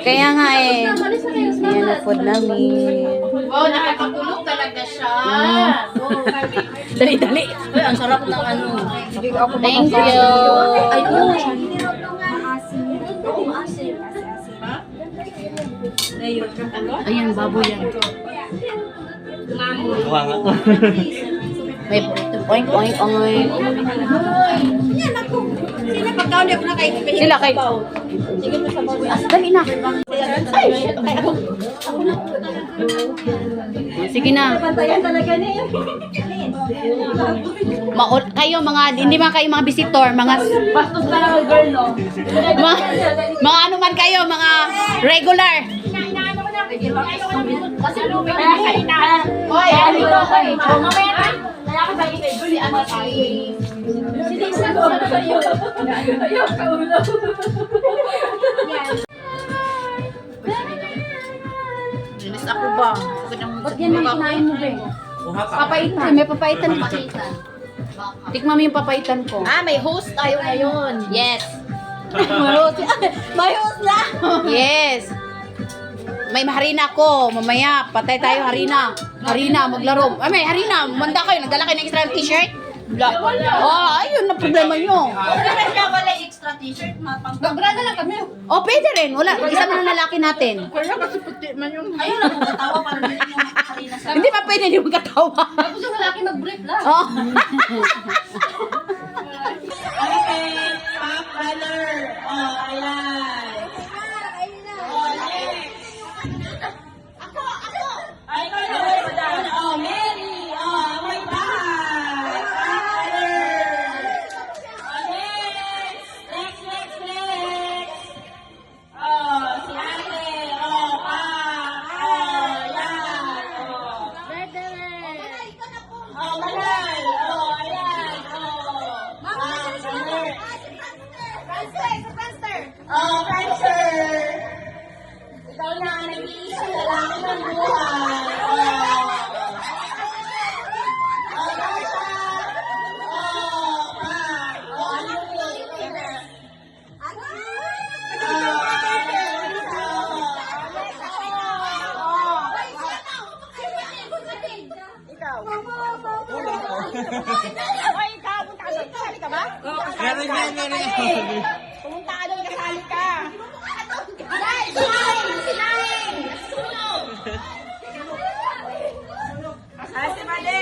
Kaya nga eh. Ayan na food namin. Wow, nakakakulog talaga siya. Dali-dali. Uy, ang sarap ng ano. Thank you. Ayun. Ayan, baboy yan. Mukha nga. May oink, oink, oink. Sila kay... Dali na. Sige na. Kayo mga, hindi man kayo mga visitor, mga... Bastos ka lang, girl, no? Mga ano man kayo, mga regular. Kasi lumit kaya sa ina. Hoy, ano ito? Mamaya na. Kaya ka ba i-reguly ano tayo? Sinisa ko ano sa'yo. Ayaw ka ulo. Linis ako ba? Ba't yan ang kinain mo, Ben? Papaitan. May papaitan. Tikman mo yung papaitan ko. Ah, may host tayo ngayon. Yes. May host na! Yes. May harina ko. Mamaya, patay tayo harina. Harina, maglaro. Ay, may harina. Manda kayo. Nagdala kayo ng extra t-shirt? Oh, ayun na problema nyo. Bakit ka wala extra t-shirt? Gagrada lang kami. Oh, pwede rin. Wala. Isa man ang lalaki natin. Kaya kasi puti man yung... Ayun lang, magkatawa para hindi yung harina sa... Hindi pa pwede yung magkatawa. Tapos yung lalaki mag-brief lang. Oh. Okay, top color. Oh, ayan. Oh, next. Ay, ikaw na, madam. Oh, Mary. Oh, may bahay. Top color. Oh, next. Next. Oh, si ate. Oh, pa. Oh, yan. Oh. Oh, manal. Oh, ayan. Oh, Prancer. Ikaw na, nag-iisa na lang ng buhay. Oh, Tasha. Oh, Pat. Oh, ano yun? Pumunta ka doon, kasali ka. Sinain! Sunog! Si Made!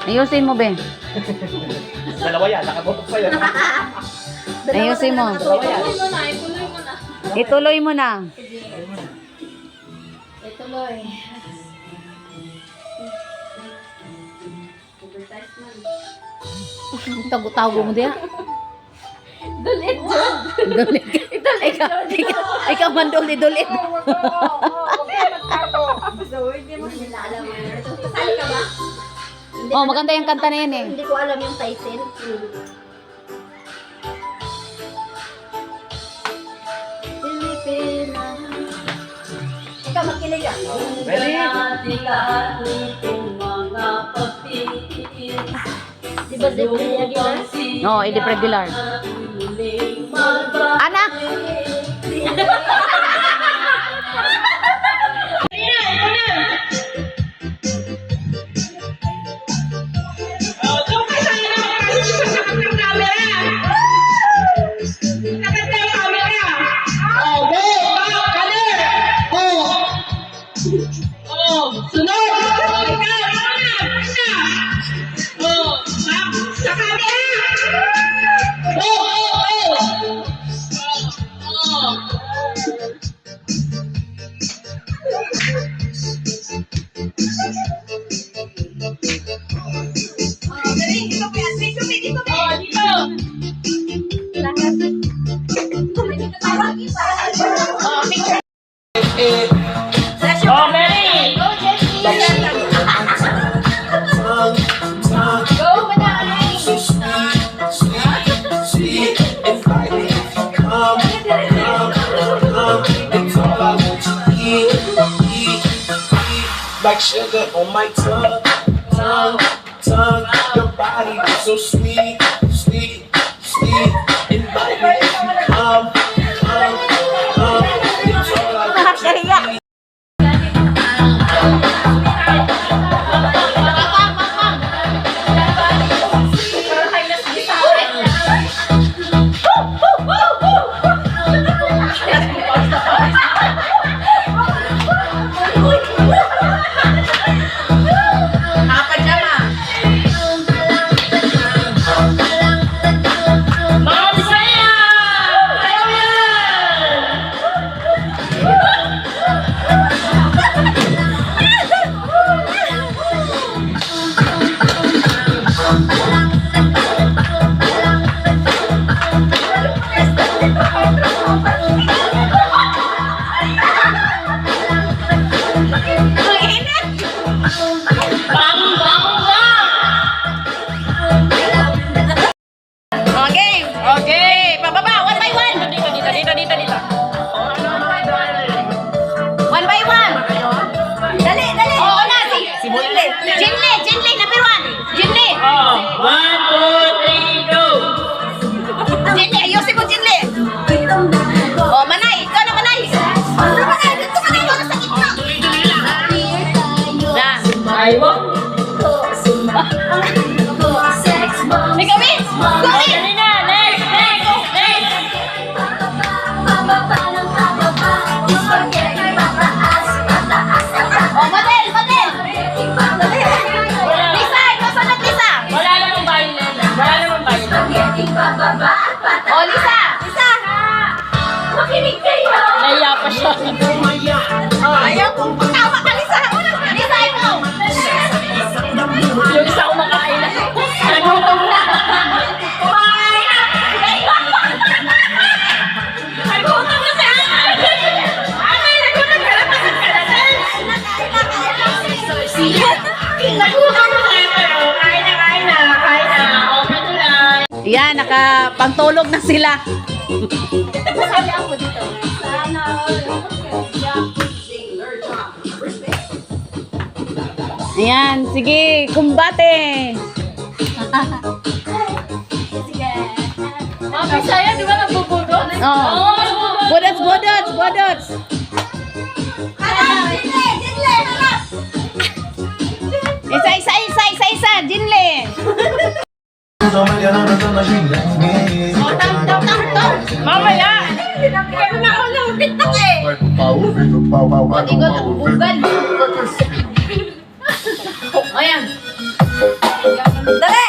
Ayusin mo, Ben. Dalawa yan, nakabutok sa'yo. Ayusin mo. Dalawa yan. Ituloy mo na. Ituloy. Tago-tago mo diya. Dulit, Jod. Dulit. Ikaw man dulit. Huwag kayo magtago. So, hindi mo alam mo yun. Kasali ka ba? Oh, maganda yung kanta na yan eh. Hindi ko alam yung title. Pilipinas. Ikaw magkilig ah. Ready? Di ba Zebria Aguilar? No, Edip Regular. Anak! Oh, Mary! Go, Jessie! Go, Manay! Like sugar on my tongue. Your body is so sweet. Invite me if you come. It's all I want to eat. Okay, pababa, one by one. Dito. One by one. Dali! Oo na, si Jinli, number one. Jinli. Oh, 1, 2, 3, go! Jinli, ayusin mo, Jinli. Oh, Manay, ikaw na, Manay. Dito ka na, ikaw na sa gitna. Na. Aywa! Ikaw, Miss. Go, Miss. Dali na! Next! Oh, model. Lisa, ikaw sunod, Lisa. Wala namang violin. Oh, Lisa. Makinig kayo! Naiya pa siya. Oh, ayaw kong patawa ka, Lisa. Lisa, ikaw. Yung isa kumakain na. Nagutom na. Nagutom na siya. Ay, nagutom ka na. Nagutom na. Kain na. Okay to lang. Yan, nakapantulog na sila. Masabi ako dito. Sana Ayan, sige, kumbate. sige. Mga Bisaya, di ba nagbubudot? Oh. Bodots. Isa, Jinle. Mamaya! Kaya na ako lang tiktok eh. Igot ang bugal. Ayan. Dali!